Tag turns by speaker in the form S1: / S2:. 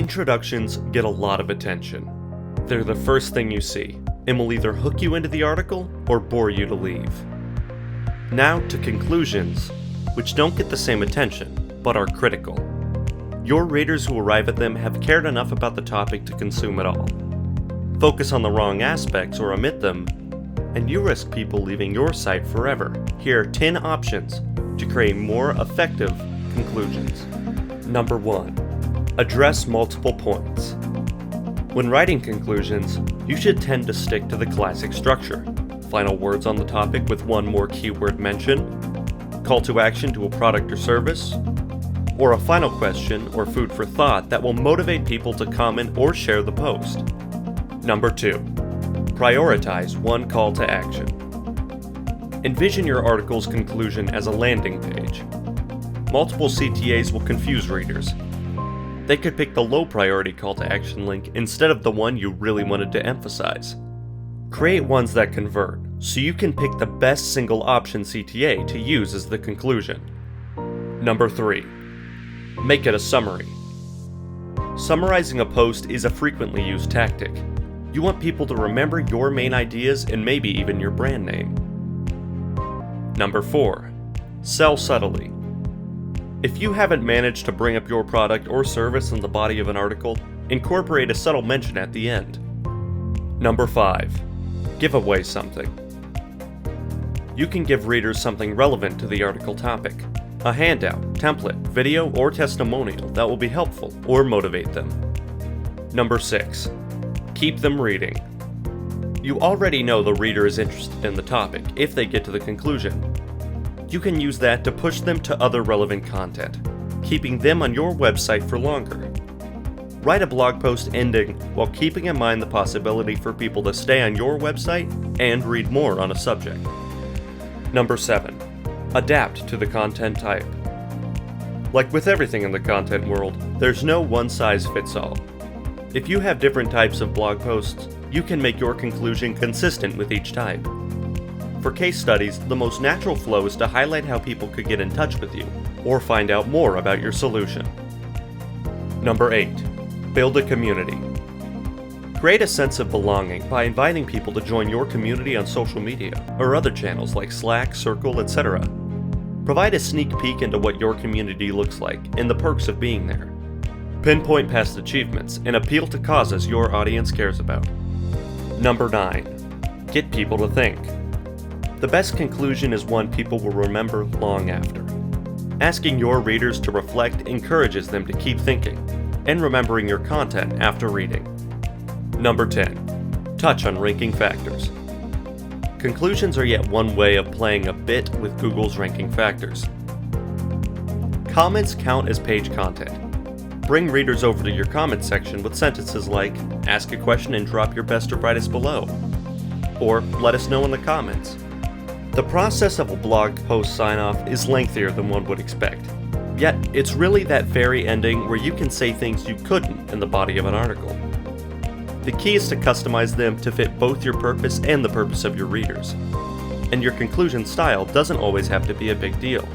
S1: Introductions get a lot of attention. They're the first thing you see, and will either hook you into the article or bore you to leave. Now to conclusions, which don't get the same attention, but are critical. Your readers who arrive at them have cared enough about the topic to consume it all. Focus on the wrong aspects or omit them, and you risk people leaving your site forever. Here are 10 options to create more effective conclusions. Number 1. Address multiple points. When writing conclusions, you should tend to stick to the classic structure. Final words on the topic with one more keyword mention, call to action to a product or service, or a final question or food for thought that will motivate people to comment or share the post. Number 2. Prioritize one call to action. Envision your article's conclusion as a landing page. Multiple CTAs will confuse readers. They could pick the low priority call to action link instead of the one you really wanted to emphasize. Create ones that convert, so you can pick the best single option CTA to use as the conclusion. Number 3. Make it a summary. Summarizing a post is a frequently used tactic. You want people to remember your main ideas and maybe even your brand name. Number 4. Sell subtly. If you haven't managed to bring up your product or service in the body of an article, incorporate a subtle mention at the end. Number 5. Give away something. You can give readers something relevant to the article topic. A handout, template, video, or testimonial that will be helpful or motivate them. Number 6. Keep them reading. You already know the reader is interested in the topic if they get to the conclusion. You can use that to push them to other relevant content, keeping them on your website for longer. Write a blog post ending while keeping in mind the possibility for people to stay on your website and read more on a subject. Number 7. Adapt to the content type. Like with everything in the content world, there's no one-size-fits-all. If you have different types of blog posts, you can make your conclusion consistent with each type. For case studies, the most natural flow is to highlight how people could get in touch with you, or find out more about your solution. Number 8. Build a community. Create a sense of belonging by inviting people to join your community on social media, or other channels like Slack, Circle, etc. Provide a sneak peek into what your community looks like and the perks of being there. Pinpoint past achievements and appeal to causes your audience cares about. Number 9. Get people to think. The best conclusion is one people will remember long after. Asking your readers to reflect encourages them to keep thinking and remembering your content after reading. Number 10. Touch on ranking factors. Conclusions are yet one way of playing a bit with Google's ranking factors. Comments count as page content. Bring readers over to your comment section with sentences like, ask a question and drop your best or brightest below, or let us know in the comments. The process of a blog post sign-off is lengthier than one would expect, yet it's really that very ending where you can say things you couldn't in the body of an article. The key is to customize them to fit both your purpose and the purpose of your readers. And your conclusion style doesn't always have to be a big deal.